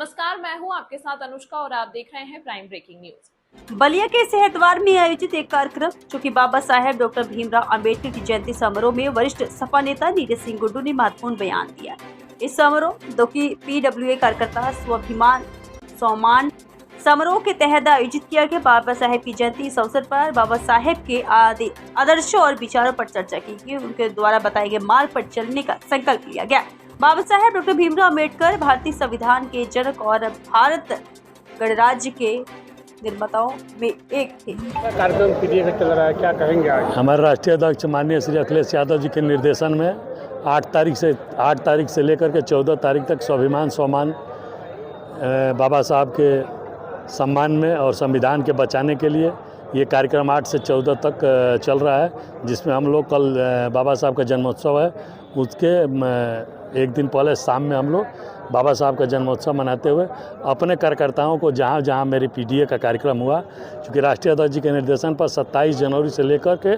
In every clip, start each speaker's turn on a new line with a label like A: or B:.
A: नमस्कार, मैं हूं आपके साथ अनुष्का और आप देख रहे हैं प्राइम ब्रेकिंग न्यूज।
B: बलिया के सेहतवार में आयोजित एक कार्यक्रम जो कि बाबा साहेब डॉक्टर भीमराव अंबेडकर की जयंती समारोह में वरिष्ठ सपा नेता नीरज सिंह गुड्डू ने महत्वपूर्ण बयान दिया। इस समारोह जो कि PWA कार्यकर्ता स्वाभिमान सम्मान समारोह के तहत आयोजित किया गया। बाबा साहेब की जयंती इस अवसर पर बाबा साहेब के आदर्शों और विचारों पर चर्चा की गई। उनके द्वारा बताए गए मार्ग पर चलने का संकल्प लिया गया। बाबा साहेब डॉक्टर भीमराव अम्बेडकर भारतीय संविधान के जनक और भारत गणराज्य के निर्माताओं में एक थे।
C: कार्यक्रम PDA का चल रहा है, क्या कहेंगे आज?
D: हमारे राष्ट्रीय अध्यक्ष माननीय श्री अखिलेश यादव जी के निर्देशन में 8 तारीख से लेकर के 14 तारीख तक स्वाभिमान सम्मान बाबा साहब के सम्मान में और संविधान के बचाने के लिए ये कार्यक्रम 8 से 14 तक चल रहा है, जिसमें हम लोग कल बाबा साहब का जन्मोत्सव है, उसके एक दिन पहले शाम में हम लोग बाबा साहब का जन्मोत्सव मनाते हुए अपने कार्यकर्ताओं को जहाँ जहाँ मेरी PDA का कार्यक्रम हुआ, क्योंकि राष्ट्रीय अध्यक्ष जी के निर्देशन पर 27 जनवरी से लेकर के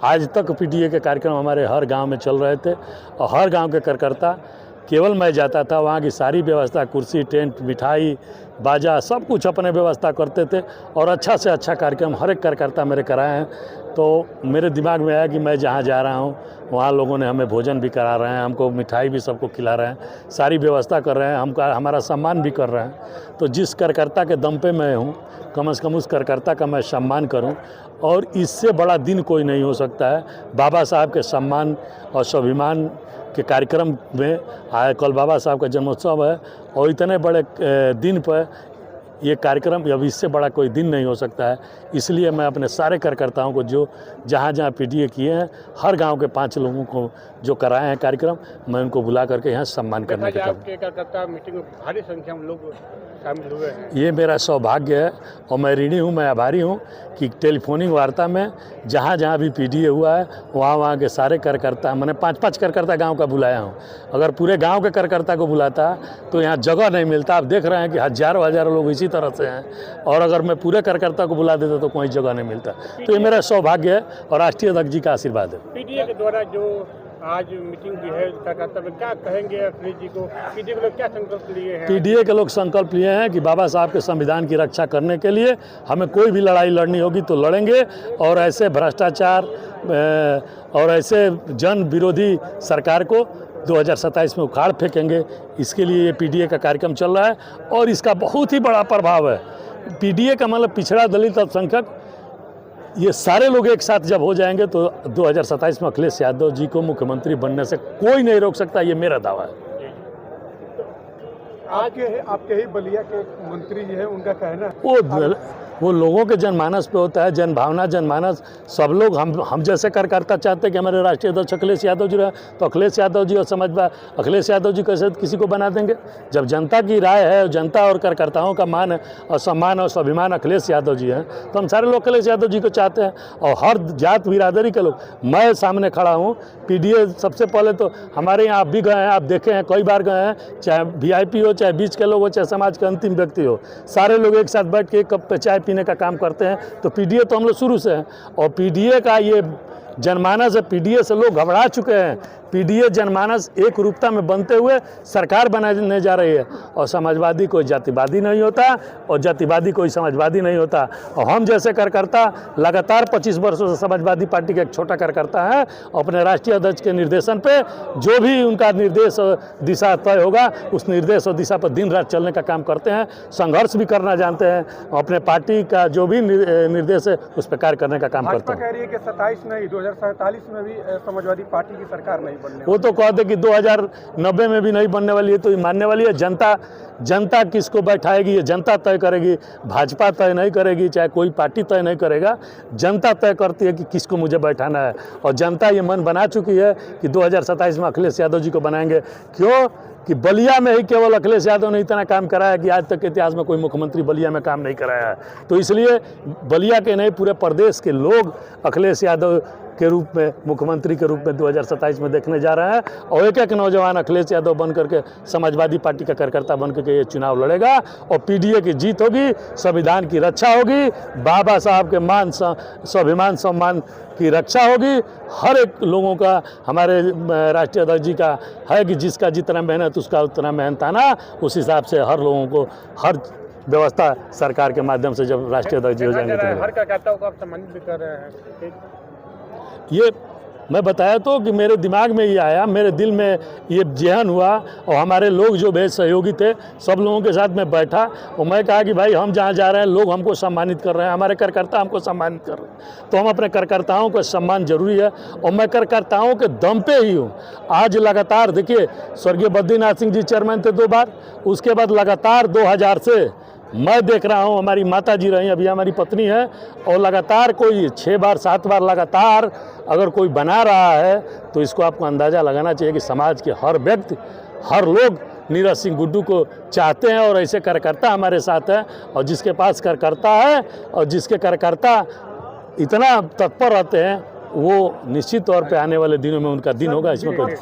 D: आज तक PDA के कार्यक्रम हमारे हर गांव में चल रहे थे और हर गांव के कार्यकर्ता केवल मैं जाता था, वहाँ की सारी व्यवस्था, कुर्सी, टेंट, मिठाई, बाजा, सब कुछ अपने व्यवस्था करते थे और अच्छा से अच्छा कार्यक्रम हर एक कार्यकर्ता मेरे कराए हैं। तो मेरे दिमाग में आया कि मैं जहाँ जा रहा हूँ वहाँ लोगों ने हमें भोजन भी करा रहे हैं, हमको मिठाई भी सबको खिला रहे हैं, सारी व्यवस्था कर रहे हैं, हमारा सम्मान भी कर रहे हैं। तो जिस कार्यकर्ता के दम पे मैं हूँ, कम से कम उस कार्यकर्ता का मैं सम्मान करूँ और इससे बड़ा दिन कोई नहीं हो सकता है। बाबा साहब के सम्मान और स्वाभिमान के कार्यक्रम में आए, कल बाबा साहब का जन्मोत्सव है और इतने बड़े दिन पर ये कार्यक्रम, अब इससे बड़ा कोई दिन नहीं हो सकता है। इसलिए मैं अपने सारे कार्यकर्ताओं को जो जहाँ जहाँ PDA किए हैं, हर गांव के 5 लोगों को जो कराए हैं कार्यक्रम, मैं उनको बुला करके यहाँ सम्मान करने का काम।
C: कार्यकर्ता मीटिंग में भारी संख्या में लोग शामिल हुए हैं। ये
D: मेरा सौभाग्य है और मैं ऋणी हूँ, मैं आभारी हूँ कि टेलीफोनिक वार्ता में जहाँ जहाँ भी PDA हुआ है वहाँ के सारे कार्यकर्ता, मैंने 5-5 कार्यकर्ता गांव का बुलाया हूँ। अगर पूरे गांव के कार्यकर्ता को बुलाता तो यहाँ जगह नहीं मिलता। आप देख रहे हैं कि हजारों लोग इसी तरह से हैं और अगर मैं पूरे कार्यकर्ता को बुला देता तो कोई जगह नहीं मिलता। तो ये मेरा सौभाग्य है और राष्ट्रीय अध्यक्ष जी का आशीर्वाद है।
C: PDA के द्वारा जो आज मीटिंग भी है, कार्यकर्ता में क्या कहेंगे अखिलेश जी को? PDA के लोग क्या संकल्प लिए हैं?
D: PDA के लोग संकल्प लिए हैं कि बाबा साहब के संविधान की रक्षा करने के लिए हमें कोई भी लड़ाई लड़नी होगी तो लड़ेंगे और ऐसे भ्रष्टाचार और ऐसे जन विरोधी सरकार को 2027 में उखाड़ फेंकेंगे। इसके लिए ये PDA का कार्यक्रम चल रहा है और इसका बहुत ही बड़ा प्रभाव है। PDA का मतलब पिछड़ा, दलित, अल्पसंख्यक, ये सारे लोग एक साथ जब हो जाएंगे तो 2027 में अखिलेश यादव जी को मुख्यमंत्री बनने से कोई नहीं रोक सकता, ये मेरा दावा है।
C: आपके ही बलिया के मंत्री जी हैं, उनका कहना है
D: वो लोगों के जनमानस पे होता है, जनभावना, जनमानस। सब लोग हम जैसे कार्यकर्ता चाहते हैं कि हमारे राष्ट्रीय अध्यक्ष अखिलेश यादव जी रहे, तो अखिलेश यादव जी और अखिलेश यादव जी कैसे किसी को बना देंगे? जब जनता की राय है, जनता और कार्यकर्ताओं का मान और सम्मान और स्वाभिमान अखिलेश यादव जी हैं, तो हम सारे लोग अखिलेश यादव जी को चाहते हैं और हर जात बिरादरी के लोग। मैं सामने खड़ा हूँ। PDA सबसे पहले तो हमारे यहाँ आप भी गए हैं, आप देखे हैं, कई बार गए हैं, चाहे VIP हो, चाहे बीच के लोग हो, चाहे समाज के अंतिम व्यक्ति हो, सारे लोग एक साथ बैठ के एक कप पे चाय पीने का काम करते हैं। तो PDA तो हम लोग शुरू से हैं और PDA का ये जनमानस है। PDA से लोग घबरा चुके हैं। PDA जनमानस एक रूपता में बनते हुए सरकार बनाने जा रही है और समाजवादी कोई जातिवादी नहीं होता और जातिवादी कोई समाजवादी नहीं होता। और हम जैसे कार्यकर्ता लगातार 25 वर्षों से समाजवादी पार्टी का एक छोटा कार्यकर्ता है। अपने राष्ट्रीय अध्यक्ष के निर्देशन पे जो भी उनका निर्देश और दिशा तय होगा, उस निर्देश और दिशा पर दिन रात चलने का काम करते हैं, संघर्ष भी करना जानते हैं। अपने पार्टी का जो भी निर्देश है उस पर कार्य करने का काम करते हैं।
C: कह रही है कि 27 नहीं, 2047 में भी समाजवादी पार्टी की सरकार नहीं।
D: वो तो कहते कि 2090 में भी नहीं बनने वाली है, तो ये मानने वाली है। जनता किसको बैठाएगी ये जनता तय करेगी। भाजपा तय नहीं करेगी, चाहे कोई पार्टी तय नहीं करेगा, जनता तय करती है कि किसको मुझे बैठाना है। और जनता ये मन बना चुकी है कि 2027 में अखिलेश यादव जी को बनाएंगे। क्यों कि बलिया में ही केवल अखिलेश यादव ने इतना काम कराया कि आज तक के इतिहास में कोई मुख्यमंत्री बलिया में काम नहीं कराया है। तो इसलिए बलिया के नहीं, पूरे प्रदेश के लोग अखिलेश यादव के रूप में, मुख्यमंत्री के रूप में 2027 में देखने जा रहे हैं। और एक एक नौजवान अखिलेश यादव बन करके समाजवादी पार्टी का कार्यकर्ता बन करके ये चुनाव लड़ेगा और पीडीए की जीत होगी, संविधान की रक्षा होगी, बाबा साहब के स्वाभिमान सम्मान की रक्षा होगी। हर एक लोगों का, हमारे राष्ट्रीय अध्यक्ष जी का है कि जिसका जितना मेहनत उसका उतना मेहनताना, उस हिसाब से हर लोगों को हर व्यवस्था सरकार के माध्यम से जब राष्ट्रीय अध्यक्ष जी हो जाएंगे तो
C: हर कार्यकर्ताओं को आप सम्मानित भी कर रहे हैं।
D: ये मैं बताया तो कि मेरे दिमाग में ये आया, मेरे दिल में ये जेहन हुआ और हमारे लोग जो बेहद सहयोगी थे सब लोगों के साथ मैं बैठा और मैं कहा कि भाई हम जहाँ जा रहे हैं लोग हमको सम्मानित कर रहे हैं, हमारे कार्यकर्ता हमको सम्मानित कर रहे हैं, तो हम अपने कार्यकर्ताओं का सम्मान जरूरी है और मैं कार्यकर्ताओं के दम पे ही हूँ। आज लगातार देखिए, स्वर्गीय बद्रीनाथ सिंह जी चेयरमैन थे 2 बार, उसके बाद लगातार 2000 से मैं देख रहा हूँ, हमारी माता जी रही, अभी हमारी पत्नी है, और लगातार कोई 6 बार 7 बार लगातार अगर कोई बना रहा है तो इसको आपको अंदाज़ा लगाना चाहिए कि समाज के हर व्यक्ति, हर लोग नीरज सिंह गुड्डू को चाहते हैं और ऐसे कार्यकर्ता हमारे साथ हैं। और जिसके पास कार्यकर्ता है और जिसके कार्यकर्ता इतना तत्पर रहते हैं वो निश्चित तौर पे आने वाले दिनों में उनका दिन होगा, इसमें कोई